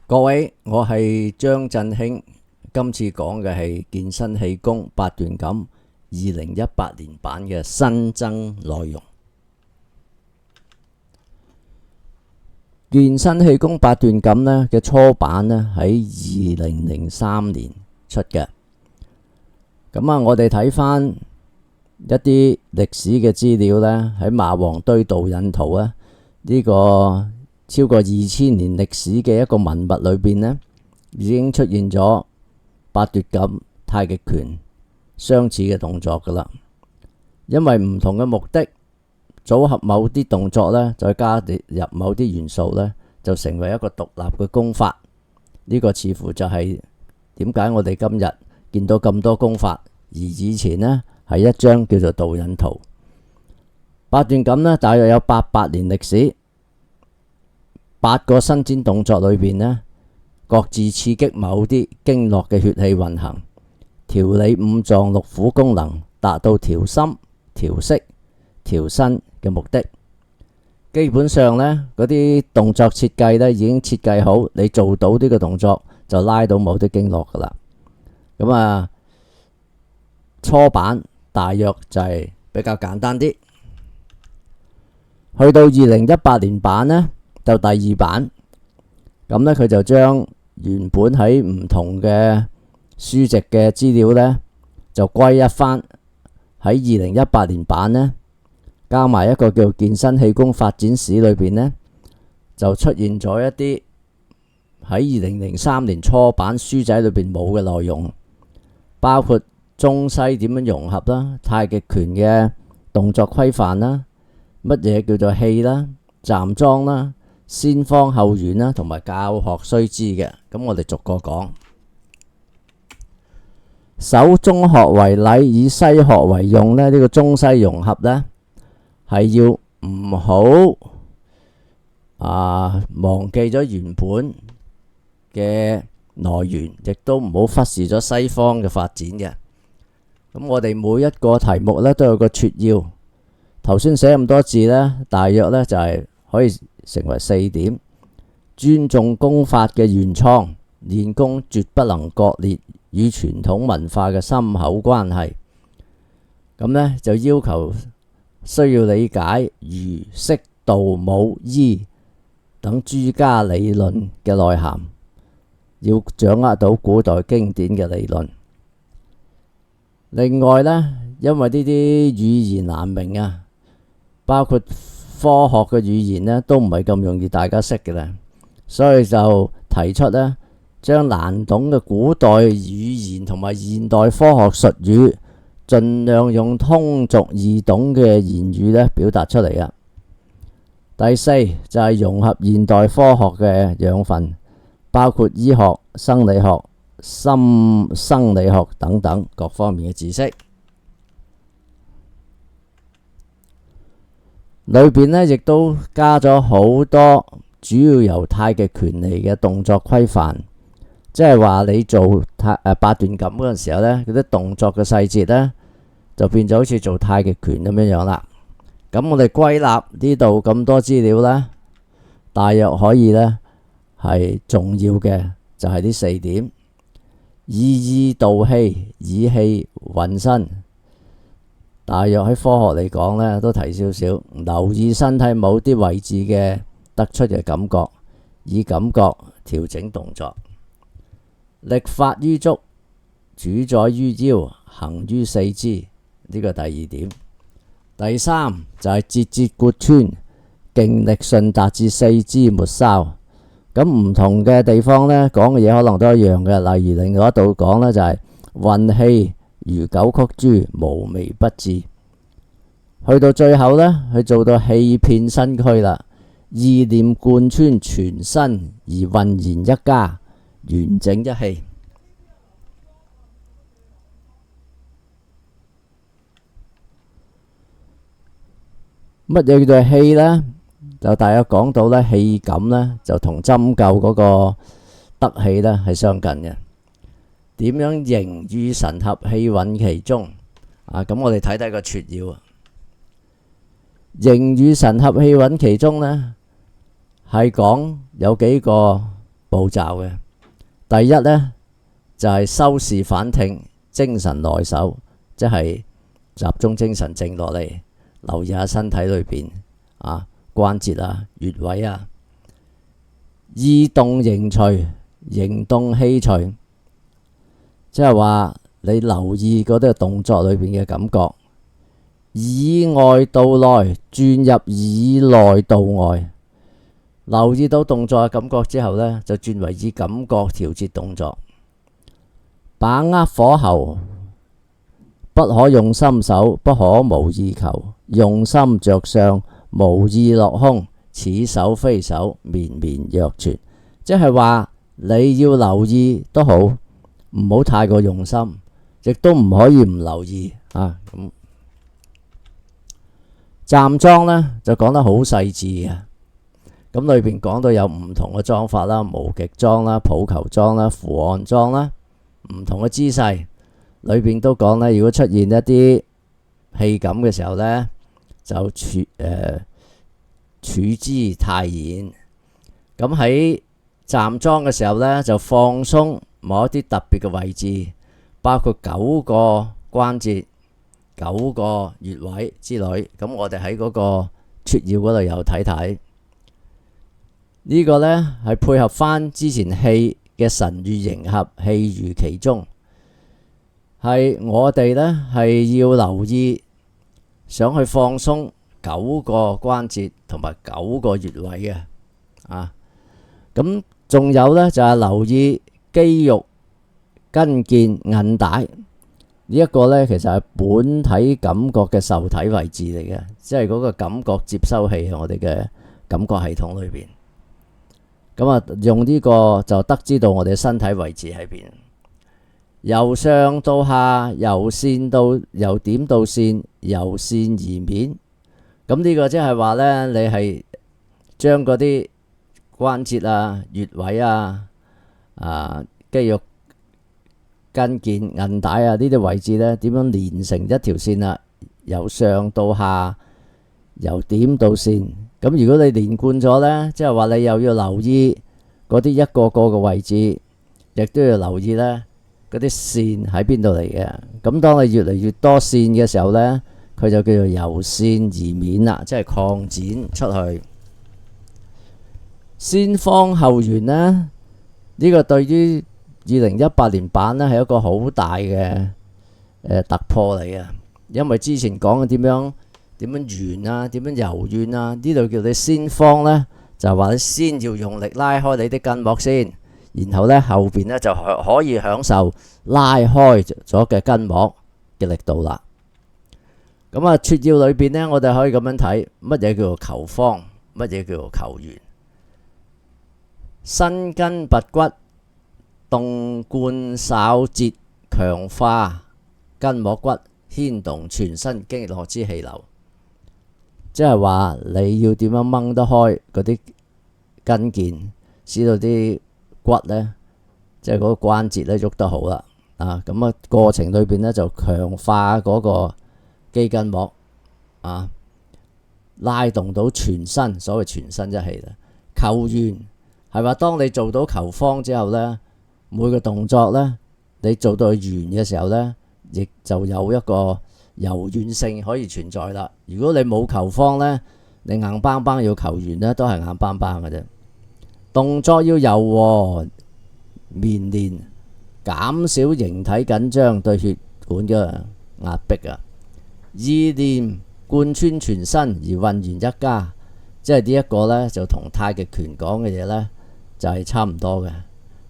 各位，我係張振興，今次講嘅係健身氣功八段錦2018年版嘅新增內容。健身氣功八段錦呢嘅初版呢喺2003年出嘅。咁啊，我哋睇翻一啲歷史嘅資料呢，喺馬王堆導引圖啊，呢個超過2000年歷史嘅一個文物裏邊呢，已經出現咗八段錦、太極拳相似嘅動作噶啦。因為唔同嘅目的，組合某啲動作呢，再加入某啲元素呢，就成為一個獨立嘅功法。呢個似乎就係點解我哋今日見到咁多功法，而以前呢係一張叫做導引圖。八段錦呢，大約有88年歷史。8個伸展動作裏邊呢，各自刺激某啲經絡嘅血氣運行，調理五臟六腑功能，達到調心、調息、調身嘅目的。基本上呢，嗰啲動作設計呢已經設計好，你做到呢個動作就拉到某啲經絡噶啦。咁啊，初版大約就係比較簡單啲。去到2018年版呢，就第二版，咁呢，佢就將原本喺唔同嘅書籍嘅資料呢，就歸一翻喺2018年版呢，加埋一個叫健身氣功發展史裏邊呢，就出現咗一啲喺2003年初版書仔裏邊冇嘅內容，包括中西點樣融合啦，太極拳嘅動作規範啦，乜嘢叫做氣啦、站樁啦、先方後圓啦，同埋教學須知嘅。咁我哋逐個講。首中學為禮，以西學為用呢，呢個中西融合呢，係要唔好忘記咗原本嘅來源，亦都唔好忽視咗西方嘅發展嘅。咁我哋每一個題目呢，都有個撮要。頭先寫咁多字呢，大約呢就係可以成為4點：尊重功法嘅原創，練功絕不能割裂與傳統文化嘅深厚關係。咁呢就要求需要理解儒釋道武醫等諸家理論嘅內涵，要掌握到古代經典嘅理論。另外呢，因為呢啲語言難明啊，包括科學嘅語言呢，都唔係咁容易大家識嘅啦，所以就提出呢，將難懂嘅古代語言同埋現代科學術語，盡量用通俗易懂嘅言語呢表達出嚟啊。第四就係融合現代科學嘅養分，包括醫學、生理學、生理學等等各方面嘅知識。裏邊呢亦都加咗好多主要由太極拳嚟嘅動作規範，即係話你做八段錦嗰陣時候呢，嗰啲動作嘅細節呢，就變咗好似做太極拳咁樣樣啦。咁我哋歸納呢度咁多資料呢，大約可以呢係重要嘅就係呢4點：以意導氣，以氣運身。大約喺科學嚟講呢，都提少少，留意身體某啲位置嘅得出嘅感覺，以感覺調整動作。力發於足，主宰於腰，行於四肢。呢個第2點。第3就係節節貫穿，勁力順達至四肢末梢。咁唔同嘅地方呢，講嘅嘢可能都一樣嘅。例如另外一度講呢，就係運氣如九曲珠，無微不至。去到最後呢，去做到氣遍身軀啦，意念貫穿全身而渾然一家，完整一氣。乜嘢叫做氣呢？就大約講到呢，氣感呢，就同針灸嗰個得氣呢係相近嘅。點樣形與神合，氣韻其中咁我哋睇睇個撮要啊。形與神合，氣韻其中呢，係講有幾個步驟嘅。第一呢，就係收視反挺，精神內守，即係集中精神靜落嚟，留意下身體裏邊關節穴位意動形隨，形動氣隨，即係話你留意嗰啲動作裏邊嘅感覺，以外到內，轉入以內到外。留意到動作嘅感覺之後呢，就轉為以感覺調節動作。把握火候，不可用心手，不可無意求，用心着相，無意落空，似手非手，綿綿若存。即係話你要留意都好，唔好太過用心，亦都唔可以唔留意咁。站樁呢，就講得好細緻嘅。咁裏邊講到有唔同嘅樁法啦，無極樁啦、抱球樁啦、扶岸樁啦，唔同嘅姿勢裏邊都講呢，如果出現一啲氣感嘅時候呢，就處之泰然。咁喺站樁嘅時候呢，就放鬆某一啲特別嘅位置，包括9個關節、9個穴位之類。咁我哋喺嗰個撮要嗰度又睇睇。呢個呢，係配合翻之前氣嘅神與形合，氣如其中。係我哋呢，係要留意，想去放鬆9個關節同埋9個穴位嘅咁仲有呢，就係留意肌肉、筋腱、韌帶呢一個呢，其實係本體感覺嘅受體位置嚟嘅，即係嗰個感覺接收器喺我哋嘅感覺系統裏邊。咁用呢個就得知到我哋身體位置喺邊。由上到下，由點到線，由線而面。咁呢個即係話呢，你係將嗰啲關節穴位肌肉、筋腱、韌帶呢啲位置呢，點樣連成一條線由上到下，由點到線。咁如果你連貫咗呢，即係話你又要留意嗰啲一個個嘅位置，亦都要留意呢嗰啲線喺邊度嚟嘅。咁當你越嚟越多線嘅時候呢，佢就叫做由線而面啦，即係擴展出去。先方後圓呢，呢個對於2018年版呢係一個好大嘅突破嚟嘅，因為之前講嘅點樣圓點樣柔軟呢度叫你先方呢，就係話你先要用力拉開你啲筋膜先，然後呢後邊呢就可以享受拉開咗嘅筋膜嘅力度啦。咁撮要裏邊呢，我哋可以咁樣睇，乜嘢叫做求方，乜嘢叫做求圓。伸筋拔骨，動貫潲節，強化筋膜骨，牽動全身經絡之氣流。即係話你要點樣掹得開嗰啲筋腱，使到啲骨呢，即係嗰個關節呢喐得好啦。咁過程裏邊呢，就強化嗰個肌筋膜拉動到全身，所謂全身一氣啦。求圓係話當你做到求方之後呢，每個動作呢，你做到圓嘅時候呢，亦就有一個柔軟性可以存在啦。如果你冇求方呢，你硬邦邦要求圓呢，都係硬邦邦嘅啫。動作要柔和綿連，減少形體緊張對血管嘅壓迫意念貫穿全身而渾然一家，即係呢一個呢，就同太極拳講嘅嘢呢，就係差唔多嘅。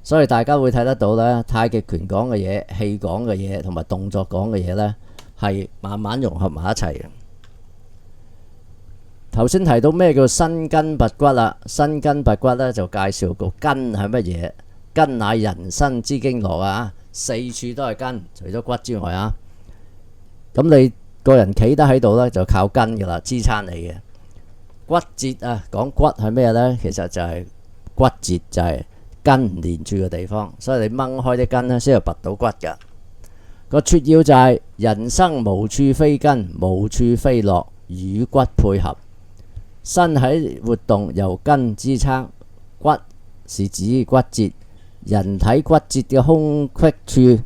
所以大家會睇得到呢，太極拳講嘅嘢、氣講嘅嘢同埋動作講嘅嘢呢，係慢慢融合埋一齊嘅。頭先提到咩叫伸筋拔骨啦？伸筋拔骨呢，就介紹個筋係乜嘢？筋乃人身之經絡四處都係筋，除咗骨之外咁你個人企得喺度呢，就靠筋噶啦，支撐你嘅骨節講骨係咩呢？其實就係骨節，就係筋連住嘅地方，所以你掹開啲筋呢，先係拔到骨噶。個撮要就係人生無處非筋，無處非絡，與骨配合。身體活動由筋支撐，骨是指骨節，人體骨節嘅空隙處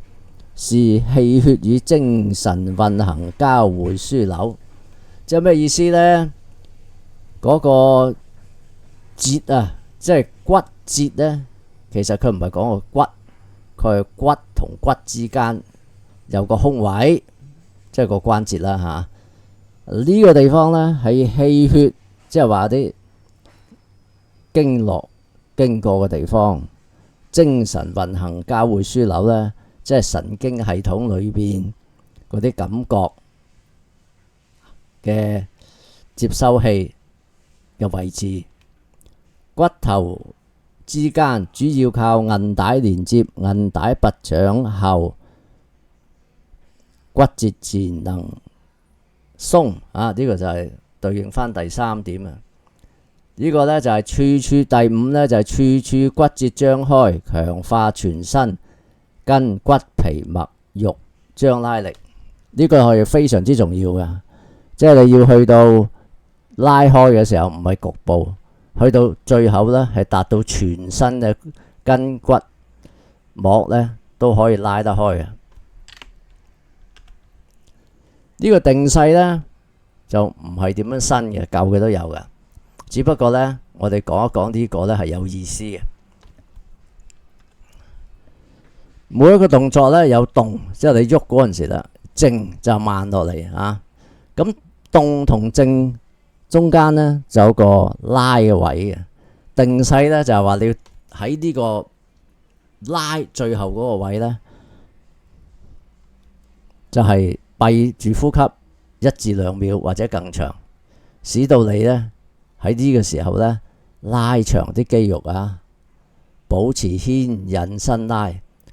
是氣血與精神運行交匯樞紐。即係咩意思呢？嗰個節啊，即係骨節呢，其實佢唔係講個骨，佢係骨同骨之間有個空位，即係個關節啦嚇。呢個地方呢，係氣血，即係話啲經絡經過嘅地方，精神運行交匯樞紐呢，即係神經系統裏邊嗰啲感覺嘅接收器嘅位置。骨頭之間主要靠韌帶連接，韌帶拔掌後，骨節自然能鬆啊！呢個就係對應翻第三點啊。呢個呢就係處處，第五呢就係處處骨節張開，強化全身筋骨皮脈肉張拉力。呢個係非常之重要嘅，即係你要去到拉開嘅時候，唔係局部，去到最後呢係達到全身嘅筋骨膜呢都可以拉得開嘅。呢個定勢呢，就唔係點樣新嘅，舊嘅都有嘅。只不過呢，我哋講一講呢個呢係有意思嘅。每一個動作呢有動，即係你喐嗰陣時啦，靜就慢落嚟啊。咁動同靜中間呢就有個拉嘅位嘅。定勢呢就係話你要喺呢個拉最後嗰個位呢，就係閉住呼吸1至2秒或者更長，使到你呢喺呢個時候呢拉長啲肌肉啊，保持牽引伸拉，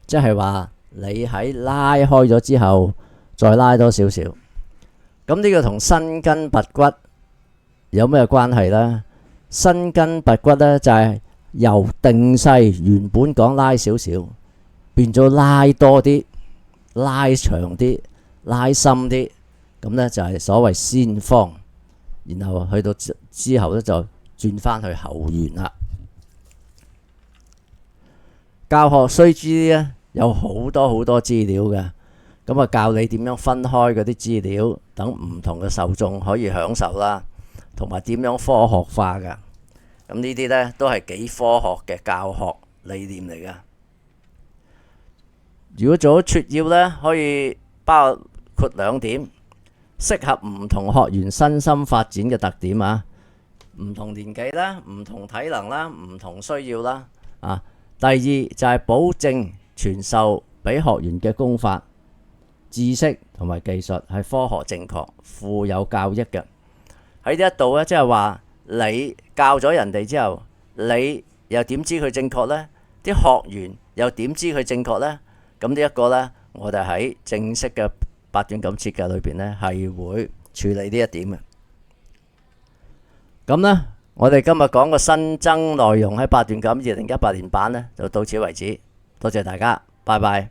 即係話你喺拉開咗之後再拉多少少。咁呢個同伸筋拔骨有咩關係呢？伸筋拔骨呢就係由定勢原本講拉少少，變咗拉多啲、拉長啲、拉深啲，咁呢就係所謂先方，然後去到之後呢就轉翻去後緣啦。教學須知呢有好多資料嘅，咁啊教你點樣分開嗰啲資料，等唔同嘅受眾可以享受啦，同埋點樣科學化㗎。咁呢啲呢都係幾科學嘅教學理念嚟㗎。如果做咗撮要呢，可以包括2點，適合唔同學員身心發展嘅特點啊，唔同年紀啦，唔同體能啦，唔同需要啦啊。第二就係保證傳授俾學員嘅功法、知識同埋技術係科學正確、富有教益嘅。喺呢一度呢，即係話你教咗人哋之後，你又點知佢正確呢？啲學員又點知佢正確呢？咁呢一個呢，我哋喺正式嘅八段錦設計裏邊呢，係會處理呢一點嘅。咁呢，我哋今日講個新增內容喺八段錦2018年版呢，就到此為止。多謝大家，拜拜。